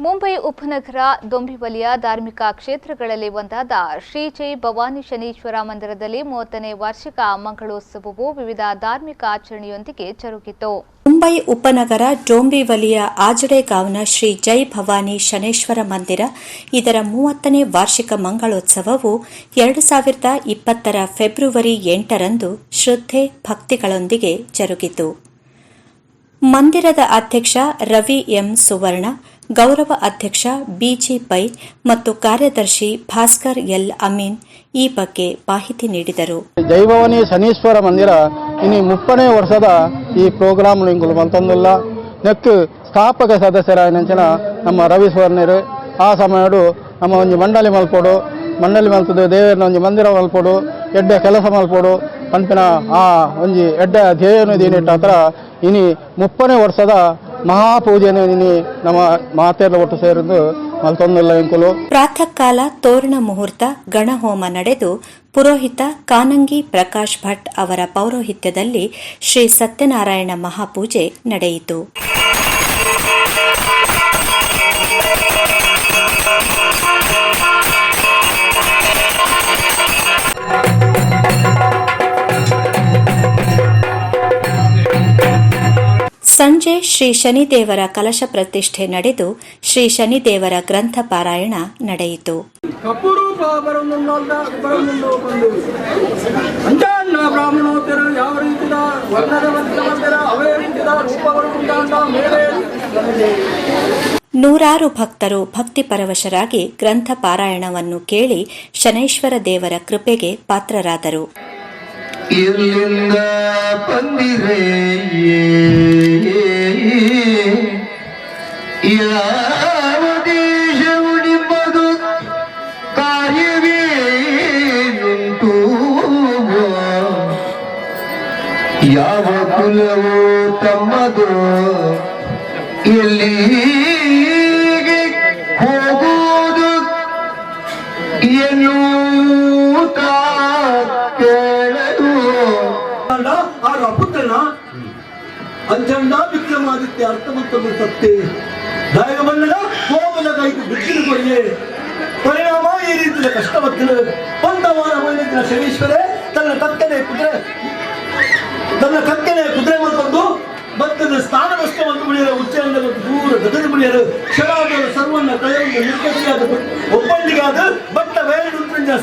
ಮುಂಬೈ ಉಪನಗರ ದೊಂಬಿವಲಿಯ ಧಾರ್ಮಿಕ ಕ್ಷೇತ್ರಗಳಲ್ಲಿ ಒಂದಾದ ಶ್ರೀ ಜೈ ಭವಾನಿ ಶನೀಶ್ವರ ಮಂದಿರದಲ್ಲಿ 30ನೇ ವಾರ್ಷಿಕ ಮಂಗಳೋತ್ಸವವು ವಿವಿಧ ಧಾರ್ಮಿಕ ಆಚರಣೆಯೊಂದಿಗೆ ಜರುಗಿತು. ಮುಂಬೈ ಉಪನಗರ ಡೋಂಬಿವಲಿಯ ಆಜಡೆಗಾವ್ನ ಶ್ರೀ ಜೈ ಭವಾನಿ ಶನೇಶ್ವರ ಮಂದಿರ ಇದರ 30ನೇ ವಾರ್ಷಿಕ ಮಂಗಳೋತ್ಸವವು 2020ರ ಫೆಬ್ರವರಿ 8ರಂದು ಶ್ರದ್ಧೆ ಭಕ್ತಿಗಳೊಂದಿಗೆ ಜರುಗಿತು. ಮಂದಿರದ ಅಧ್ಯಕ್ಷ ರವಿ ಎಂ ಸುವರ್ಣ, ಗೌರವ ಅಧ್ಯಕ್ಷ ಬಿಜಿ ಪೈ ಮತ್ತು ಕಾರ್ಯದರ್ಶಿ ಭಾಸ್ಕರ್ ಎಲ್ ಅಮೀನ್ ಈ ಬಗ್ಗೆ ಮಾಹಿತಿ ನೀಡಿದರು. ಜೈಭವಾನಿ ಶನೀಶ್ವರ ಮಂದಿರ ಇನ್ನು 30ನೇ ವರ್ಷದ ಈ ಪ್ರೋಗ್ರಾಮ್ ಮಲ್ತೊಂದುಲ್ಲ ನೆಕ್ ಸ್ಥಾಪಕ ಸದಸ್ಯರಾಯನಂಚಿನ ನಮ್ಮ ರವಿ ಸುವರ್ಣರು ಆ ಸಮಯಡು ನಮ್ಮ ಒಂದು ಮಂಡಳಿ ಮಲ್ಪದು ದೇವರನ ಒಂದು ಮಂದಿರ ಮಲ್ಪಡು ಎಡ್ಡೆ ಕೆಲಸ ಮಲ್ಪಡು ಪಂಪಿನ ಆ ಒಂಜಿ ಎಡ್ಡೆ ಧ್ಯೇಯನು ದೀನಿಟ್ಟ ಹತ್ರ ಇನಿ 30ನೇ ವರ್ಷದ ಮಹಾಪೂಜೆಯನ್ನು ಇನಿ ನಮ್ಮ ಮಾತೆಲ್ಲ ಒಟ್ಟು ಸೇರಿದ್ದು ಮಲ್ತೊಂದಿಲ್ಲ ಇಂಕುಲು. ಪ್ರಾತಃ ಕಾಲ ತೋರಣ ಮುಹೂರ್ತ ಗಣಹೋಮ ನಡೆದು ಪುರೋಹಿತ ಕಾನಂಗಿ ಪ್ರಕಾಶ್ ಭಟ್ ಅವರ ಪೌರೋಹಿತ್ಯದಲ್ಲಿ ಶ್ರೀ ಸತ್ಯನಾರಾಯಣ ಮಹಾಪೂಜೆ ನಡೆಯಿತು. ಸಂಜೆ ಶ್ರೀ ಶನಿದೇವರ ಕಲಶ ಪ್ರತಿಷ್ಠೆ ನಡೆದು ಶ್ರೀ ಶನಿದೇವರ ಗ್ರಂಥ ಪಾರಾಯಣ ನಡೆಯಿತು. ನೂರಾರು ಭಕ್ತರು ಭಕ್ತಿ ಪರವಶರಾಗಿ ಗ್ರಂಥ ಪಾರಾಯಣವನ್ನು ಕೇಳಿ ಶನೈಶ್ವರ ದೇವರ ಕೃಪೆಗೆ ಪಾತ್ರರಾದರು. ಎಲ್ಲಿಂದ ಬಂದಿರೆ ಯಾವ ದೇಶವು ನಿಮ್ಮದು ಕಾರ್ಯವೇನುಂಟು ಯಾವ ಕುಲವು ತಮ್ಮದು ಎಲ್ಲಿಗೆ ಹೋಗುವುದು ಎನ್ನುತ್ತ ಪುತ್ರನ ಅಂಜಂಡ ವಿಕ್ರಮಾದಿತ್ಯ ಅರ್ಥಮತ್ತೊಂದು ಸತ್ತೆ ದಾಯಗಮನ್ನಡ ಹೋಮನ ಕೈಗೆ ಬಿಟ್ಟಿರು ಕೊಯ್ಯೆ ಪರಿಣಾಮ ಈ ರೀತಿಯ ಕಷ್ಟವತ್ತಲು ಪಂದವಾರ ಮೈಲಿನ ಶನೀಶ್ವರೇ ತನ್ನ ಕಕ್ಕನೆ ಕುದುರೆ ಮತ್ತೊಂದು ಭಕ್ತನ ಸ್ಥಾನವಷ್ಟವನ್ನು ಮುಳಿಯರು ಉಚ್ಚೆಯಿಂದ ದೂರ ಗಗನ ಮುಳಿಯರು ಕ್ಷಣಾದ ಸರ್ವನ್ನ ಕಳೆಯೊಂದು ನಿರ್ಗತಿಯಾದ ಒಬ್ಬಂದಿಗಾದ ಬಟ್ಟ ವೇಳೆ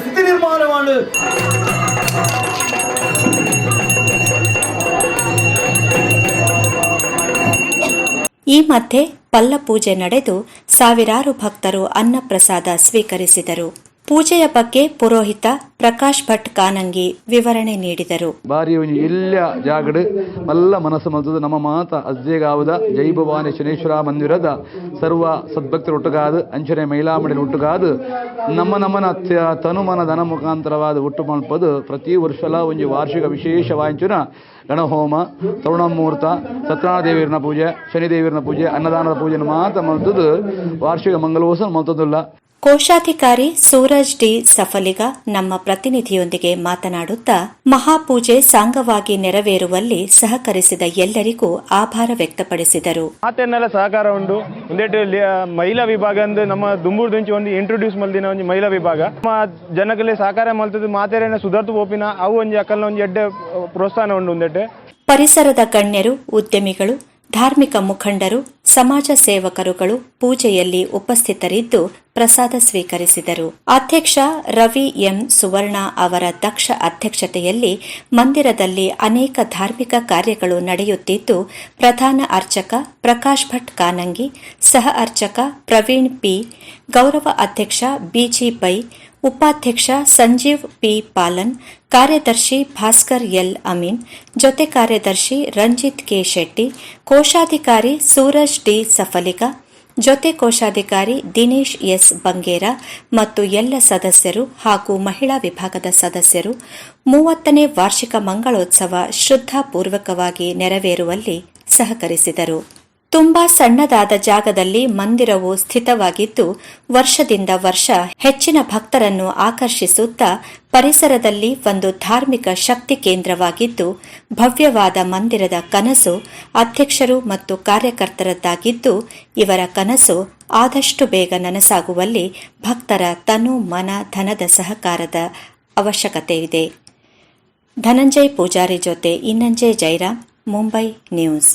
ಸ್ಥಿತಿ ನಿರ್ಮಾಣ ಮಾಡು. ಈ ಮಧ್ಯೆ ಪಲ್ಲಪೂಜೆ ನಡೆದು ಸಾವಿರಾರು ಭಕ್ತರು ಅನ್ನಪ್ರಸಾದ ಸ್ವೀಕರಿಸಿದರು. ಪೂಜೆಯ ಬಗ್ಗೆ ಪುರೋಹಿತ ಪ್ರಕಾಶ್ ಭಟ್ ಕಾನಂಗಿ ವಿವರಣೆ ನೀಡಿದರು. ಬಾರಿ ಎಲ್ಲ ಜಾಗಡ್ ಮಲ್ಲ ಮನಸ್ಸು ಮಲ್ತದ ನಮ್ಮ ಮಾತ ಅಜ್ಜೆಗಾವದ ಜೈ ಭವಾನಿ ಶನೇಶ್ವರ ಮಂದಿರದ ಸರ್ವ ಸದ್ಭಕ್ತರು ಒಟ್ಟುಗಾದ ಅಂಚನೆ ಮೈಲಾಮಡಿ ಒಟ್ಟುಗಾದ ನಮ್ಮನ ತನುಮನ ಧನ ಮುಖಾಂತರವಾದ ಒಟ್ಟು ಮಲ್ಪದು ಪ್ರತಿ ವರ್ಷಲ ಒಂದು ವಾರ್ಷಿಕ ವಿಶೇಷ ವಾಂಚನ ಗಣಹೋಮ ತರುಣಮೂರ್ತ ಸತ್ಯನಾರಾಯಣ ದೇವೀರನ ಪೂಜೆ ಶನಿದೇವೀರನ ಪೂಜೆ ಅನ್ನದಾನದ ಪೂಜೆ ಮಾತ ಮಲ್ತದು ವಾರ್ಷಿಕ ಮಂಗಲೋತ್ಸವ ಮಲ್ತದಿಲ್ಲ. ಕೋಶಾಧಿಕಾರಿ ಸೂರಜ್ ಡಿ ಸಫಲಿಗ ನಮ್ಮ ಪ್ರತಿನಿಧಿಯೊಂದಿಗೆ ಮಾತನಾಡುತ್ತಾ ಮಹಾಪೂಜೆ ಸಾಂಗವಾಗಿ ನೆರವೇರುವಲ್ಲಿ ಸಹಕರಿಸಿದ ಎಲ್ಲರಿಗೂ ಆಭಾರ ವ್ಯಕ್ತಪಡಿಸಿದರು. ಮಾತೆನ್ನೆಲ್ಲ ಸಹಕಾರ ಉಂಟು ಒಂದೇಟು ಮಹಿಳಾ ವಿಭಾಗ ಅಂದ್ರೆ ನಮ್ಮ ದುಂಬೂರು ದುಂಚಿ ಒಂದು ಇಂಟ್ರೊಡ್ಯೂಸ್ ಮಲ್ದಿನ ಒಂದು ಮಹಿಳಾ ವಿಭಾಗ ನಮ್ಮ ಜನಕಲ್ಲಿ ಸಹಕಾರ ಮಲ್ತದ್ದು ಮಾತೆರೇನ ಸುಧಾರ್ತು ಓಪಿನ ಅವು ಒಂಜಿ ಅಕ್ಕಲ್ನ ಒಂದು ಎಡ್ಡೆ ಪ್ರೋತ್ಸಾಹ ಉಂಟು ಒಂದೇಟೆ. ಪರಿಸರದ ಗಣ್ಯರು, ಉದ್ಯಮಿಗಳು, ಧಾರ್ಮಿಕ ಮುಖಂಡರು, ಸಮಾಜ ಸೇವಕರುಗಳು ಪೂಜೆಯಲ್ಲಿ ಉಪಸ್ಥಿತರಿದ್ದು ಪ್ರಸಾದ ಸ್ವೀಕರಿಸಿದರು. ಅಧ್ಯಕ್ಷ ರವಿ ಎಂ ಸುವರ್ಣ ಅವರ ದಕ್ಷ ಅಧ್ಯಕ್ಷತೆಯಲ್ಲಿ ಮಂದಿರದಲ್ಲಿ ಅನೇಕ ಧಾರ್ಮಿಕ ಕಾರ್ಯಗಳು ನಡೆಯುತ್ತಿದ್ದು ಪ್ರಧಾನ ಅರ್ಚಕ ಪ್ರಕಾಶ್ ಭಟ್ ಕಾನಂಗಿ, ಸಹ ಅರ್ಚಕ ಪ್ರವೀಣ್ ಪಿ, ಗೌರವ ಅಧ್ಯಕ್ಷ ಬಿಜಿ ಪೈ, ಉಪಾಧ್ಯಕ್ಷ ಸಂಜೀವ್ ಪಿ ಪಾಲನ್, ಕಾರ್ಯದರ್ಶಿ ಭಾಸ್ಕರ್ ಎಲ್ ಅಮೀನ್, ಜೊತೆ ಕಾರ್ಯದರ್ಶಿ ರಂಜಿತ್ ಕೆ ಶೆಟ್ಟಿ, ಕೋಶಾಧಿಕಾರಿ ಸೂರಜ್ ಡಿ ಸಫಲಿಗ, ಜೊತೆ ಕೋಶಾಧಿಕಾರಿ ದಿನೇಶ್ ಎಸ್ ಬಂಗೇರ ಮತ್ತು ಎಲ್ಲ ಸದಸ್ಯರು ಹಾಗೂ ಮಹಿಳಾ ವಿಭಾಗದ ಸದಸ್ಯರು 30ನೇ ವಾರ್ಷಿಕ ಮಂಗಳೋತ್ಸವ ಶ್ರದ್ಧಾಪೂರ್ವಕವಾಗಿ ನೆರವೇರುವಲ್ಲಿ ಸಹಕರಿಸಿದರು. ತುಂಬಾ ಸಣ್ಣದಾದ ಜಾಗದಲ್ಲಿ ಮಂದಿರವು ಸ್ಥಿತವಾಗಿದ್ದು ವರ್ಷದಿಂದ ವರ್ಷ ಹೆಚ್ಚಿನ ಭಕ್ತರನ್ನು ಆಕರ್ಷಿಸುತ್ತಾ ಪರಿಸರದಲ್ಲಿ ಒಂದು ಧಾರ್ಮಿಕ ಶಕ್ತಿ ಕೇಂದ್ರವಾಗಿದ್ದು ಭವ್ಯವಾದ ಮಂದಿರದ ಕನಸು ಅಧ್ಯಕ್ಷರು ಮತ್ತು ಕಾರ್ಯಕರ್ತರದ್ದಾಗಿದ್ದು ಇವರ ಕನಸು ಆದಷ್ಟು ಬೇಗ ನನಸಾಗುವಲ್ಲಿ ಭಕ್ತರ ತನು ಮನ ಧನದ ಸಹಕಾರದ ಅವಶ್ಯಕತೆಯಿದೆ. ಧನಂಜಯ್ ಪೂಜಾರಿ ಜೊತೆ ಇನ್ನಂಜೆ ಜೈರಾಮ್, ಮುಂಬೈ ನ್ಯೂಸ್.